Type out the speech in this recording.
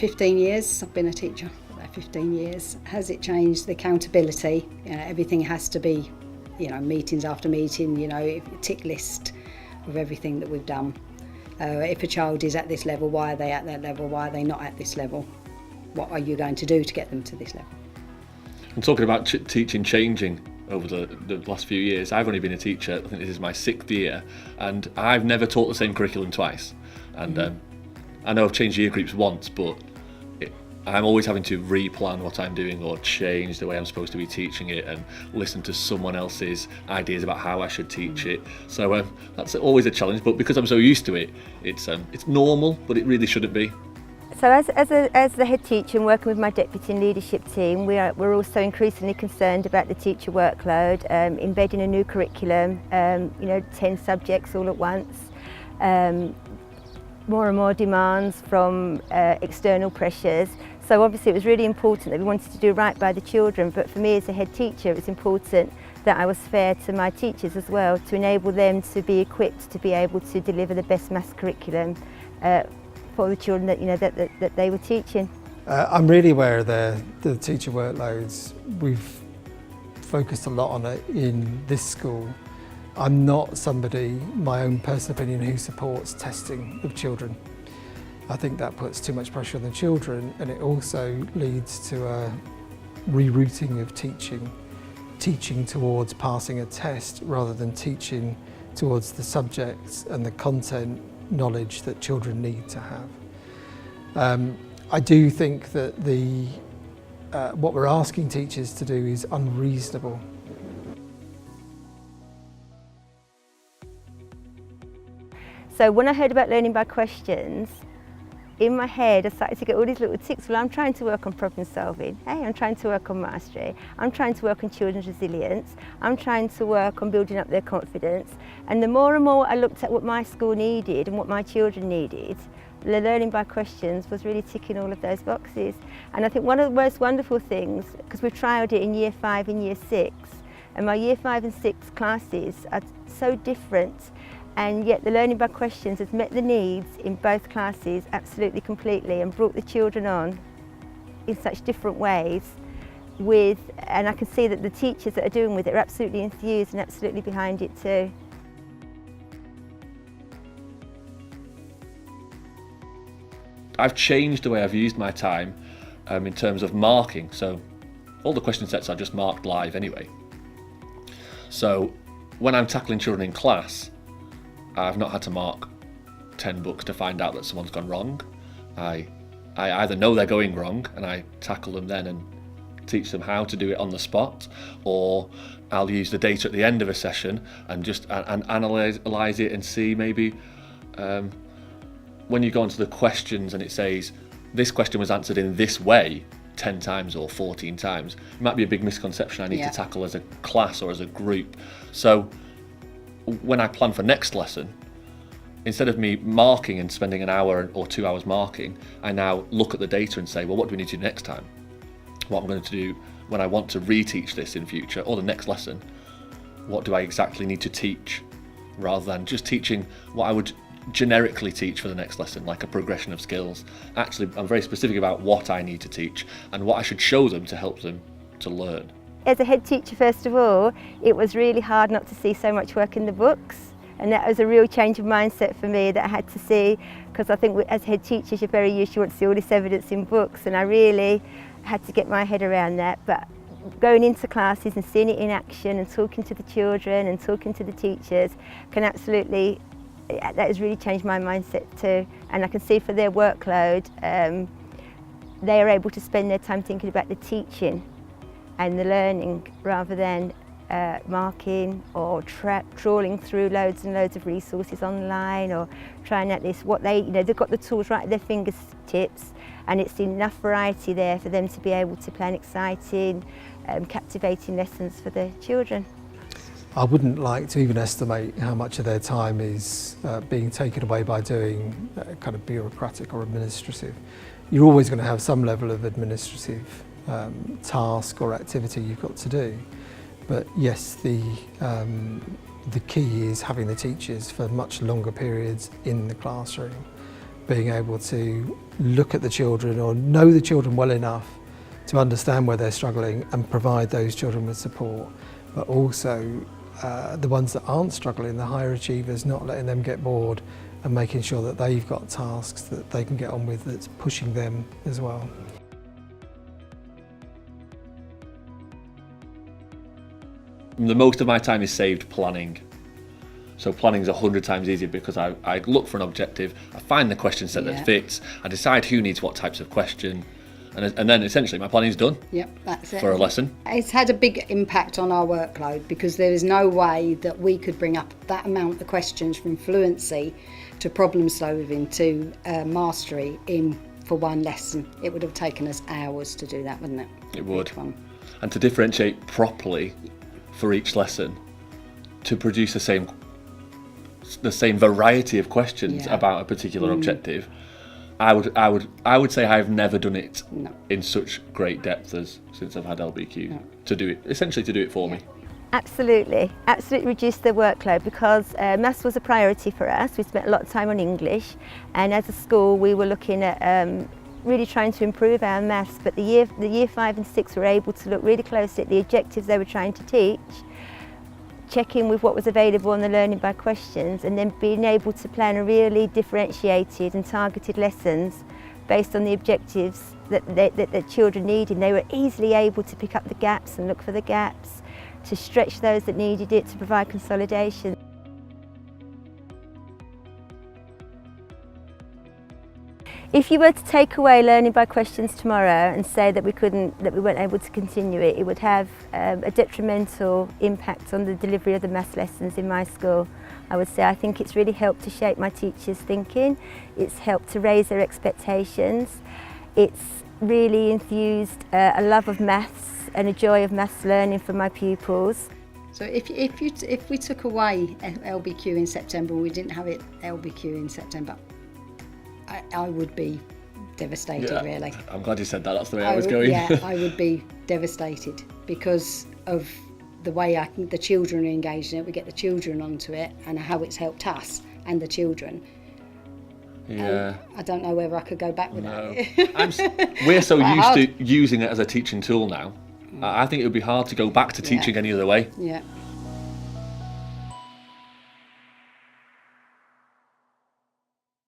15 years, I've been a teacher for about 15 years. Has it changed the accountability? Everything has to be, meetings after meeting, tick list of everything that we've done. If a child is at this level, why are they at that level? Why are they not at this level? What are you going to do to get them to this level? I'm talking about teaching changing over the last few years. I've only been a teacher, I think this is my 6th year, and I've never taught the same curriculum twice. And I know I've changed year groups once, but I'm always having to replan what I'm doing or change the way I'm supposed to be teaching it and listen to someone else's ideas about how I should teach it. So that's always a challenge, but because I'm so used to it, it's normal, but it really shouldn't be. So as the head teacher and working with my deputy and leadership team, we're also increasingly concerned about the teacher workload, embedding a new curriculum, 10 subjects all at once, more and more demands from external pressures. So obviously it was really important that we wanted to do right by the children, but for me as a head teacher it was important that I was fair to my teachers as well, to enable them to be equipped to be able to deliver the best maths curriculum for the children that they were teaching. I'm really aware of the teacher workloads. We've focused a lot on it in this school. I'm not somebody, my own personal opinion, who supports testing of children. I think that puts too much pressure on the children, and it also leads to a rerouting of teaching towards passing a test rather than teaching towards the subjects and the content knowledge that children need to have. I do think that what we're asking teachers to do is unreasonable. So when I heard about learning by questions, in my head I started to get all these little ticks. Well, I'm trying to work on problem solving. Hey, I'm trying to work on mastery. I'm trying to work on children's resilience. I'm trying to work on building up their confidence. And the more and more I looked at what my school needed and what my children needed, the learning by questions was really ticking all of those boxes. And I think one of the most wonderful things, because we've trialled it in year 5 and year 6, and my year 5 and 6 classes are so different, and yet the learning by questions has met the needs in both classes absolutely completely and brought the children on in such different ways and I can see that the teachers that are doing with it are absolutely enthused and absolutely behind it too. I've changed the way I've used my time in terms of marking. So all the question sets are just marked live anyway. So when I'm tackling children in class, I've not had to mark 10 books to find out that someone's gone wrong. I either know they're going wrong and I tackle them then and teach them how to do it on the spot, or I'll use the data at the end of a session and just analyse it and see maybe when you go onto the questions and it says this question was answered in this way 10 times or 14 times, it might be a big misconception I need to tackle as a class or as a group. So when I plan for next lesson, instead of me marking and spending an hour or 2 hours marking, I now look at the data and say, well, what do we need to do next time? What I'm going to do when I want to reteach this in future, or the next lesson, what do I exactly need to teach, rather than just teaching what I would generically teach for the next lesson, like a progression of skills. Actually, I'm very specific about what I need to teach and what I should show them to help them to learn. As a head teacher, first of all, it was really hard not to see so much work in the books, and that was a real change of mindset for me that I had to see, because I think as head teachers you're very used to want to see all this evidence in books, and I really had to get my head around that. But going into classes and seeing it in action and talking to the children and talking to the teachers can absolutely, that has really changed my mindset too. And I can see for their workload, they are able to spend their time thinking about the teaching and the learning rather than marking or trawling through loads and loads of resources online or trying at this. They've got the tools right at their fingertips, and it's enough variety there for them to be able to plan exciting, captivating lessons for the children. I wouldn't like to even estimate how much of their time is being taken away by doing kind of bureaucratic or administrative. You're always going to have some level of administrative task or activity you've got to do. But yes, the key is having the teachers for much longer periods in the classroom, being able to look at the children or know the children well enough to understand where they're struggling and provide those children with support, but also the ones that aren't struggling, the higher achievers, not letting them get bored and making sure that they've got tasks that they can get on with that's pushing them as well. The most of my time is saved planning. So planning's 100 times easier because I look for an objective, I find the question set that fits, I decide who needs what types of question, and then essentially my planning's done. Yep, that's it. For a lesson. It's had a big impact on our workload because there is no way that we could bring up that amount of questions from fluency to problem solving to mastery in for one lesson. It would have taken us hours to do that, wouldn't it? It would. Each one. And to differentiate properly for each lesson, to produce the same variety of questions about a particular objective, I would say I've never done it in such great depth as since I've had LbQ to do it, essentially to do it for me. Absolutely reduced the workload because maths was a priority for us. We spent a lot of time on English, and as a school we were looking at really trying to improve our maths, but the year 5 and 6 were able to look really closely at the objectives they were trying to teach, check in with what was available on the learning by questions, and then being able to plan a really differentiated and targeted lessons based on the objectives that the children needed. They were easily able to pick up the gaps and look for the gaps, to stretch those that needed it, to provide consolidation. If you were to take away learning by questions tomorrow and say that we weren't able to continue it, it would have a detrimental impact on the delivery of the maths lessons in my school. I would say I think it's really helped to shape my teachers' thinking. It's helped to raise their expectations. It's really infused a love of maths and a joy of maths learning for my pupils. So if we took away LbQ in September and we didn't have it LbQ in September, I would be devastated, really. I'm glad you said that, that's the way I was going. Yeah, I would be devastated because of the way the children are engaged in it. We get the children onto it and how it's helped us and the children. Yeah. I don't know whether I could go back with that. We're so used to using it as a teaching tool now. I think it would be hard to go back to teaching any other way. Yeah.